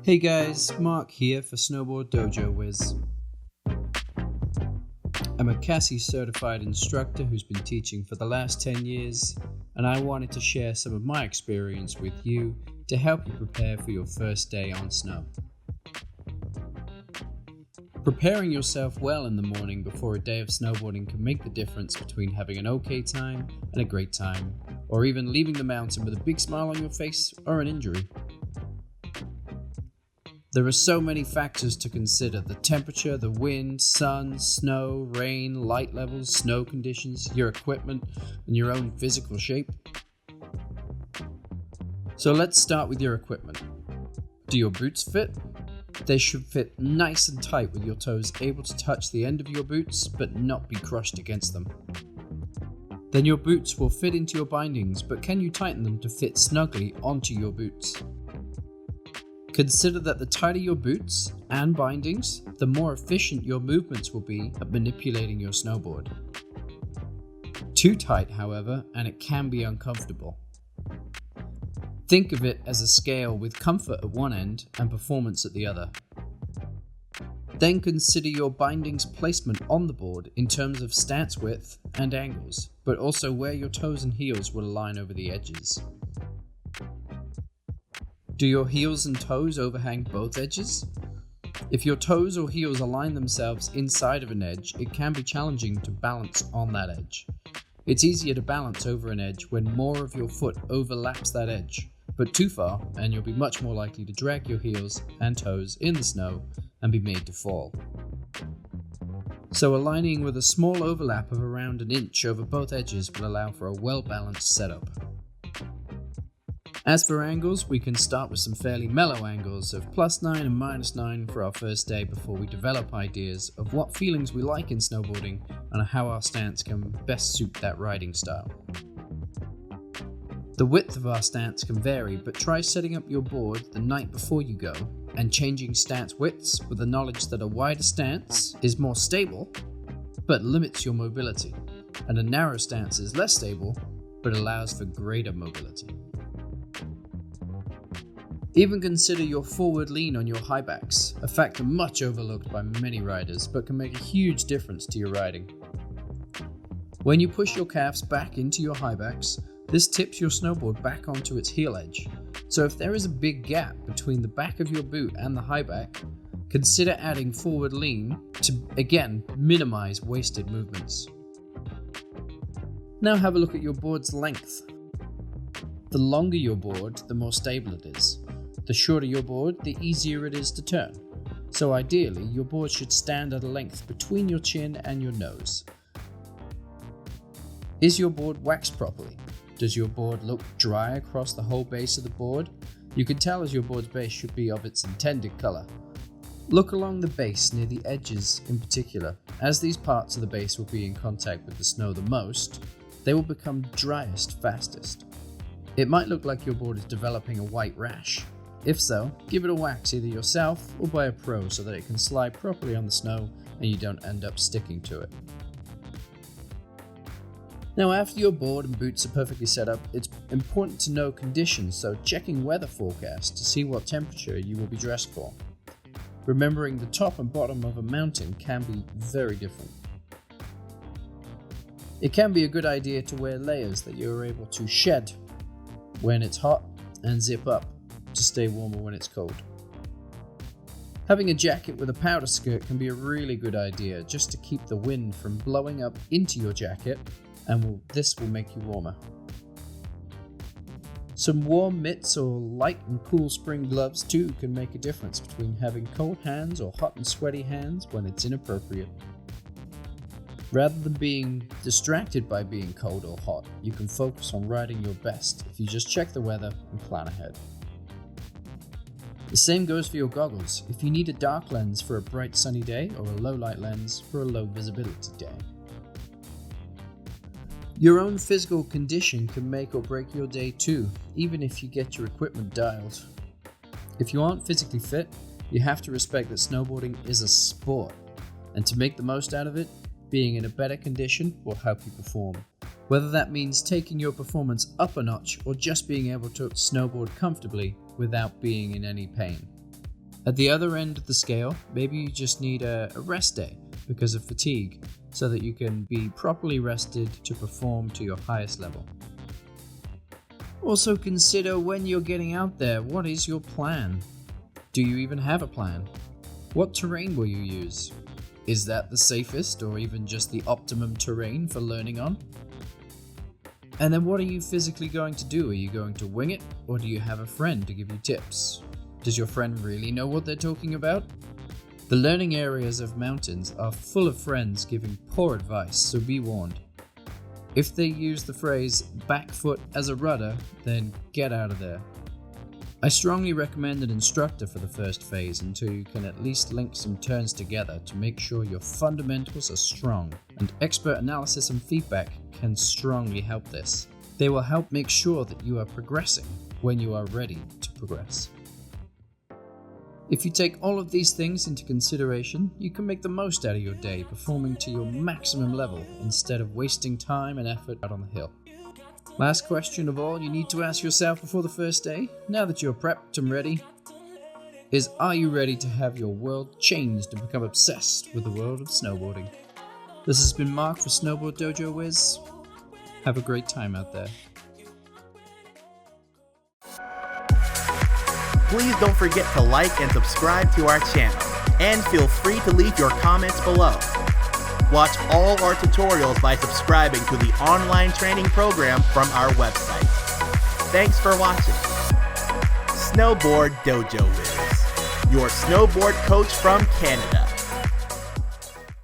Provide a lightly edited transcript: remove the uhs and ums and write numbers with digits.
Hey guys, Mark here for Snowboard Dojo Wiz. I'm a Cassie certified instructor who's been teaching for the last 10 years, and I wanted to share some of my experience with you to help you prepare for your first day on snow. Preparing yourself well in the morning before a day of snowboarding can make the difference between having an okay time and a great time, or even leaving the mountain with a big smile on your face or an injury. There are so many factors to consider: the temperature, the wind, sun, snow, rain, light levels, snow conditions, your equipment, and your own physical shape. So let's start with your equipment. Do your boots fit? They should fit nice and tight with your toes able to touch the end of your boots but not be crushed against them. Then your boots will fit into your bindings, but can you tighten them to fit snugly onto your boots? Consider that the tighter your boots and bindings, the more efficient your movements will be at manipulating your snowboard. Too tight, however, and it can be uncomfortable. Think of it as a scale with comfort at one end and performance at the other. Then consider your bindings placement on the board in terms of stance width and angles, but also where your toes and heels will align over the edges. Do your heels and toes overhang both edges? If your toes or heels align themselves inside of an edge, it can be challenging to balance on that edge. It's easier to balance over an edge when more of your foot overlaps that edge, but too far and you'll be much more likely to drag your heels and toes in the snow and be made to fall. So aligning with a small overlap of around an inch over both edges will allow for a well-balanced setup. As for angles, we can start with some fairly mellow angles of +9 and -9 for our first day before we develop ideas of what feelings we like in snowboarding and how our stance can best suit that riding style. The width of our stance can vary, but try setting up your board the night before you go and changing stance widths with the knowledge that a wider stance is more stable but limits your mobility, and a narrow stance is less stable but allows for greater mobility. Even consider your forward lean on your high backs, a factor much overlooked by many riders but can make a huge difference to your riding. When you push your calves back into your high backs, this tips your snowboard back onto its heel edge. So if there is a big gap between the back of your boot and the high back, consider adding forward lean to, again, minimize wasted movements. Now have a look at your board's length. The longer your board, the more stable it is. The shorter your board, the easier it is to turn. So ideally, your board should stand at a length between your chin and your nose. Is your board waxed properly? Does your board look dry across the whole base of the board? You can tell as your board's base should be of its intended color. Look along the base near the edges in particular. As these parts of the base will be in contact with the snow the most, they will become driest fastest. It might look like your board is developing a white rash. If so, give it a wax either yourself or by a pro so that it can slide properly on the snow and you don't end up sticking to it. Now after your board and boots are perfectly set up, it's important to know conditions, so checking weather forecasts to see what temperature you will be dressed for. Remembering the top and bottom of a mountain can be very different. It can be a good idea to wear layers that you are able to shed when it's hot and zip up to stay warmer when it's cold. Having a jacket with a powder skirt can be a really good idea just to keep the wind from blowing up into your jacket, and this will make you warmer. Some warm mitts or light and cool spring gloves too can make a difference between having cold hands or hot and sweaty hands when it's inappropriate. Rather than being distracted by being cold or hot, you can focus on riding your best if you just check the weather and plan ahead. The same goes for your goggles, if you need a dark lens for a bright sunny day or a low light lens for a low visibility day. Your own physical condition can make or break your day too, even if you get your equipment dialed. If you aren't physically fit, you have to respect that snowboarding is a sport, and to make the most out of it, being in a better condition will help you perform. Whether that means taking your performance up a notch or just being able to snowboard comfortably without being in any pain. At the other end of the scale, maybe you just need a rest day because of fatigue, so that you can be properly rested to perform to your highest level. Also consider when you're getting out there, what is your plan? Do you even have a plan? What terrain will you use? Is that the safest or even just the optimum terrain for learning on? And then what are you physically going to do? Are you going to wing it, or do you have a friend to give you tips? Does your friend really know what they're talking about? The learning areas of mountains are full of friends giving poor advice, so be warned. If they use the phrase back foot as a rudder, then get out of there. I strongly recommend an instructor for the first phase until you can at least link some turns together to make sure your fundamentals are strong, and expert analysis and feedback can strongly help this. They will help make sure that you are progressing when you are ready to progress. If you take all of these things into consideration, you can make the most out of your day performing to your maximum level instead of wasting time and effort out on the hill. Last question of all you need to ask yourself before the first day, now that you're prepped and ready, is are you ready to have your world changed and become obsessed with the world of snowboarding? This has been Mark for Snowboard Dojo Wiz. Have a great time out there. Please don't forget to like and subscribe to our channel, and feel free to leave your comments below. Watch all our tutorials by subscribing to the online training program from our website. Thanks for watching. Snowboard Dojo Wiz, your snowboard coach from Canada.